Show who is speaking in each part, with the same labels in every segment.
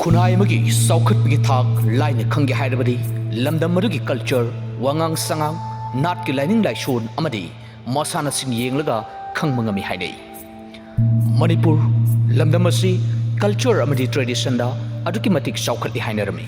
Speaker 1: Khunai magi saukhat pigi thak lain khangi hairabadi lamdam madugi culture wangang sangang nat ki lining lai shon amadi Masanasing yenglaga khangmangami hainai Manipur lamdam asi culture amadi tradition da aduki matik saukhat li hainarami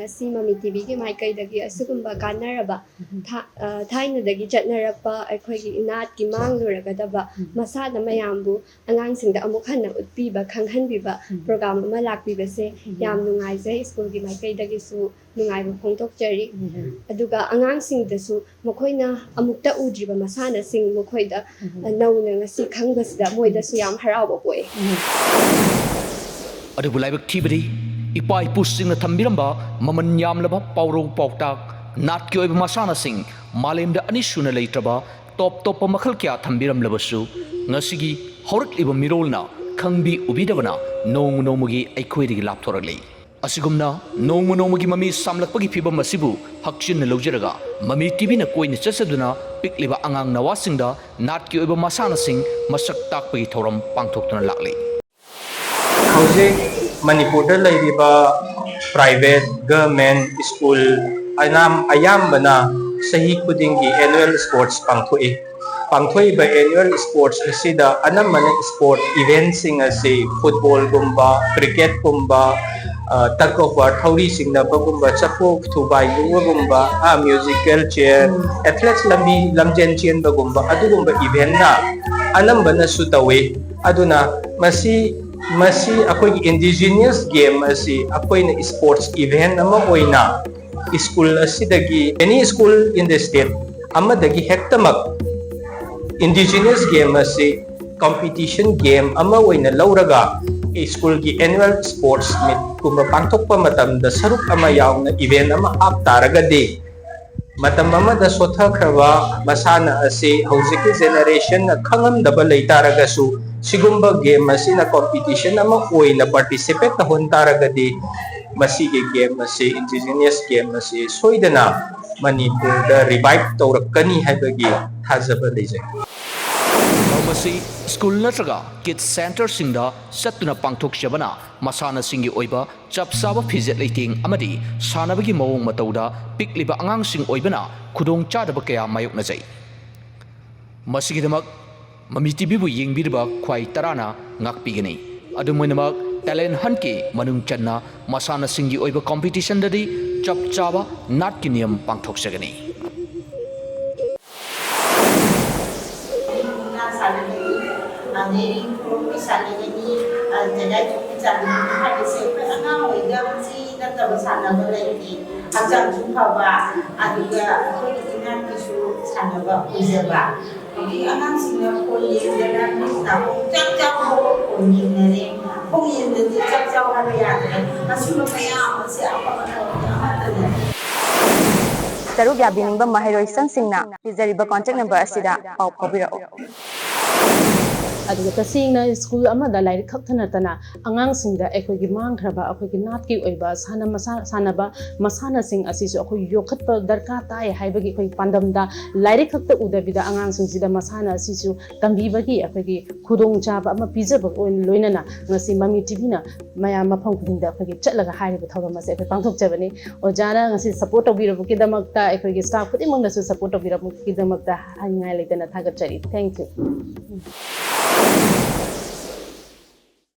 Speaker 2: Ngasi mami TV ki maikai dagi asugumba kanaraba thaina dagi chatnarapa Eikhoigi Enat ki mangluragadaba masada mayambu angangsingda amuk hanna utpiba khanghanbiba program ama lakpibase yam nungaijai school ki maikai dagi su nungaiba phongtokjari aduga angangsingdasu mokhoina amukta udriba Masanasing mokhoida nauna ngasi khangbasida moidasu yam harauba poe
Speaker 1: adubu laibak thibadi Ipai pusing na thambiramba maman yamlaba paurong pautak nat ki oiba Masanasing malemda anisuna leitraba top makhal kya thambiram labasu ngasigi horak iba mirolna khangbi ubidabana nongmugi Eikhoigi lapthoralei asigumna nongmugi mami samlakpagi phibam asibu hakchin na lojaraga mami TV na koina chasaduna pikliba angang nawasingda nat ki oiba Masanasing masak takpagi thoram pangthoktuna lakle
Speaker 3: Manipur layriba private government school ayambana sahi khudingi annual sports pangthoi ba annual sports asida anamana sport events sing ase football gumba cricket gumba tug of war thauri singna bagumba chapok thubai gumba musical chair athletes lamjen chen bagumba adugumba event na anambana su tawe aduna masi akoigi indigenous game asi akoina sports event ama oina school asidagi any school in the state amadagi hektamak indigenous game asi competition game ama oina lauraga school gi annual sports meet kuma pangthokpa matamda saruk ama yauna event ama aptaragadi matam amada sothakraba masana asi hojiki generation na khangamdaba leitaragasu sigumba game asina competition ama oina participate na hontaragadi masige game asi indigenous game asi soidana Manipur da revive tawrakani haibagi thajaba leijai
Speaker 1: masi school natraga kids center singda satuna pangthok chabana Masanasing gi oiba chapsaba physical leiting amadi sanabagi mawong matauda pikliba angang sing oibana khudong chadaba kaya mayok na jai masigidamak Mami TV bu yengbiriba khwai tarana ngakpigani adumoinamak talent hunt ki manung channa Masanasing gi oiba competition dadi chap chaba nat ki niyam pangthok sagani
Speaker 4: Taruk yabining mahiroi sangsingna pizariba contact number asida pau phobirao
Speaker 5: aduga tasingna school amada lairi khakthana angangsingda Eikhoigi mangthraba akhoi natki oiba sanaba Masanasing asisu akhoi yokhatpa darka tai haibagi akhoi pandamda lairi khakta udabida angangsing sida masana asisu tambibagi akhoi khudong chaba ama pijaba oin loinana ngasi mami TV na maya mafam khudingda akhoi chatlaga hairiba thawram ase akhoi pangthok jabani ojana ngasi support tawbirabu kidamakta Eikhoigi staff khudimangnasu support tawbirabu kidamakta hangai leitana thagatchari thank you